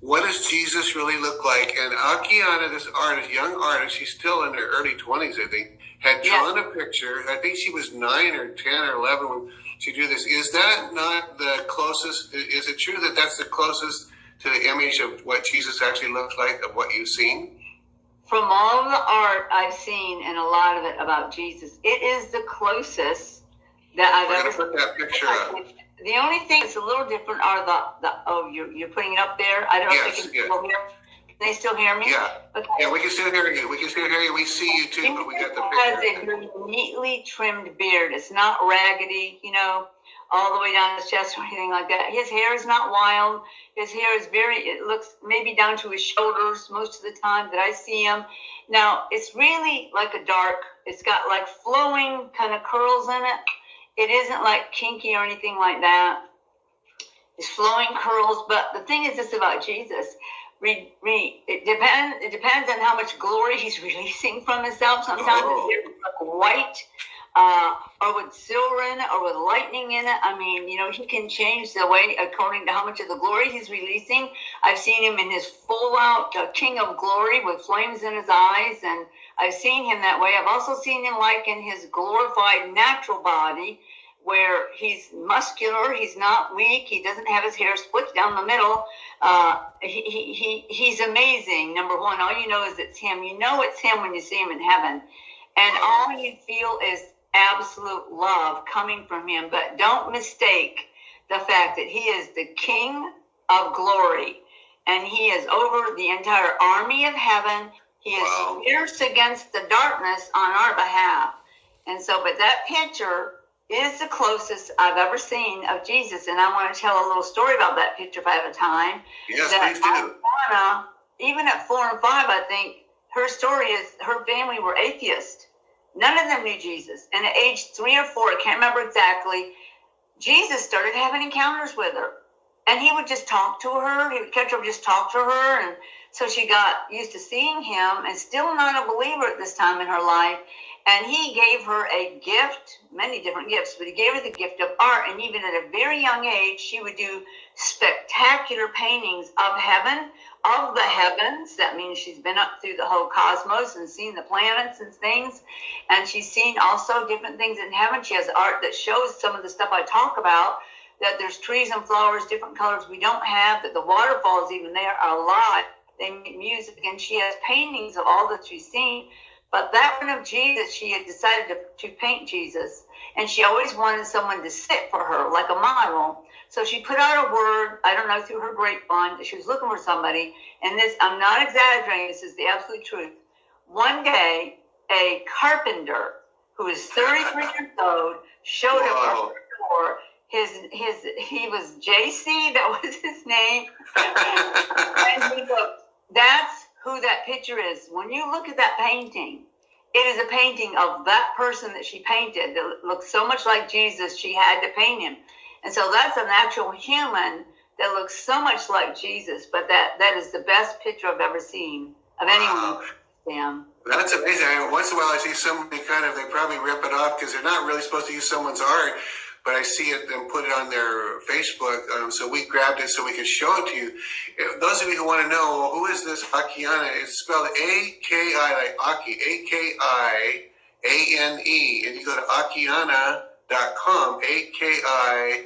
what does Jesus really look like? And Akiane, this artist, young artist, she's still in her early 20s, I think, had drawn a picture. I think she was 9 or 10 or 11 when she drew this. Is that not the closest? Is it true that that's the closest to the image of what Jesus actually looks like, of what you've seen? From all of the art I've seen, and a lot of it about Jesus, it is the closest that I've ever put that picture up. The only thing that's a little different are you're putting it up there. I don't know if they can still hear. Can they still hear me? Yeah. Okay. Yeah, we can still hear you. We can still hear you. We see you too, but we got the picture. He has a neatly trimmed beard. It's not raggedy, all the way down his chest or anything like that. His hair is not wild. His hair is it looks maybe down to his shoulders most of the time that I see him. Now, it's really like it's got like flowing kind of curls in it. It isn't like kinky or anything like that. It's flowing curls, but the thing is this about Jesus. It depends on how much glory he's releasing from himself. Sometimes it's like white, or with silver in it, or with lightning in it. I mean, he can change the way according to how much of the glory he's releasing. I've seen him in his full-out King of Glory with flames in his eyes, and I've seen him that way. I've also seen him like in his glorified natural body, where he's muscular, he's not weak, he doesn't have his hair split down the middle. He's amazing. Number one, all you know is it's him. You know it's him when you see him in heaven. And all you feel is absolute love coming from him. But don't mistake the fact that he is the King of Glory. And he is over the entire army of heaven. He is fierce against the darkness on our behalf. And so, but that picture is the closest I've ever seen of Jesus. And I want to tell a little story about that picture if I have time. Yes, please do. Anna, even at 4 and 5, I think her story is her family were atheists. None of them knew Jesus. And at age 3 or 4, I can't remember exactly, Jesus started having encounters with her. And he would just talk to her. He would catch her, just talk to her. And so she got used to seeing him, and still not a believer at this time in her life. And he gave her a gift, many different gifts, but he gave her the gift of art. And even at a very young age, she would do spectacular paintings of heaven, of the heavens. That means she's been up through the whole cosmos and seen the planets and things. And she's seen also different things in heaven. She has art that shows some of the stuff I talk about, that there's trees and flowers, different colors we don't have, that the waterfalls even there are alive. They make music, and she has paintings of all that she's seen. But that one of Jesus, she had decided to paint Jesus. And she always wanted someone to sit for her, like a model. So she put out a word, I don't know, through her grapevine, that she was looking for somebody. And this, I'm not exaggerating, this is the absolute truth. One day, a carpenter who is 33 years old showed up at her door. He was JC, that was his name. And he goes, that's who that picture is. When you look at that painting, it is a painting of that person that she painted that looks so much like Jesus, she had to paint him. And so that's an actual human that looks so much like Jesus, but that is the best picture I've ever seen of anyone. Sam. That's amazing. Once in a while I see somebody they probably rip it off because they're not really supposed to use someone's art. But I see it and put it on their Facebook, so we grabbed it so we could show it to you. Those of you who want to know, well, who is this Akiane? It's spelled A-K-I, like Aki, A-K-I-A-N-E. And you go to Akiane.com, A-K-I-A-N-E.com,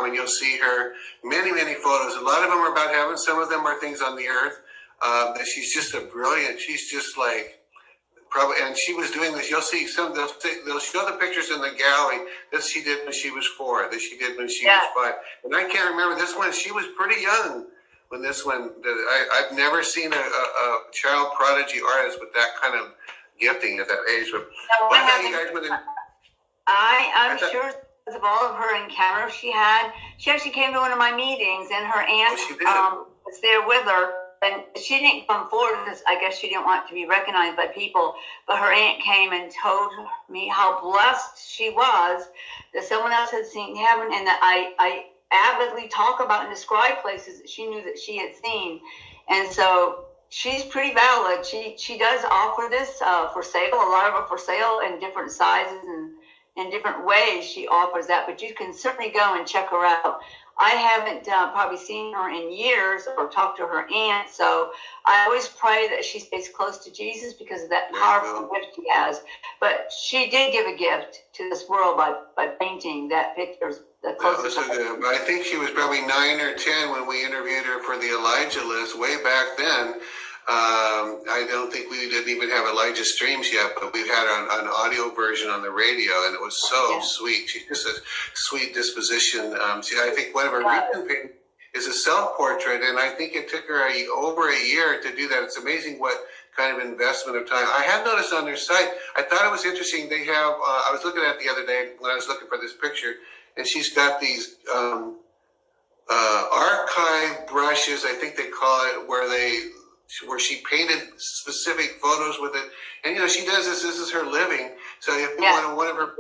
and you'll see her many, many photos. A lot of them are about heaven. Some of them are things on the earth. She's just she's just like, probably, and she was doing this. You'll see they'll show the pictures in the gallery that she did when she was 4, that she did when she was 5. And I can't remember this one. She was pretty young when this one. I've never seen a child prodigy artist with that kind of gifting at that age. But what about you guys? I'm sure because of all of her encounters she actually came to one of my meetings, and her aunt was there with her. And she didn't come forward because I guess she didn't want to be recognized by people. But her aunt came and told me how blessed she was that someone else had seen heaven, and that I avidly talk about and describe places that she knew that she had seen. And so she's pretty valid. She does offer this for sale. A lot of it for sale in different sizes and in different ways she offers that. But you can certainly go and check her out. I haven't probably seen her in years or talked to her aunt, so I always pray that she stays close to Jesus because of that powerful gift she has. But she did give a gift to this world by painting that picture. That was so good. I think she was probably 9 or 10 when we interviewed her for the Elijah list way back then. I don't think we didn't even have ElijahStreams yet, but we had an audio version on the radio, and it was so sweet. She's just a sweet disposition. I think one of her recent paintings is a self-portrait, and I think it took her over a year to do that. It's amazing what kind of investment of time. I have noticed on their site, I thought it was interesting, they have, I was looking at it the other day when I was looking for this picture, and she's got these archive brushes, I think they call it, where she painted specific photos with it. And, you know, she does this is her living. So if you want one of her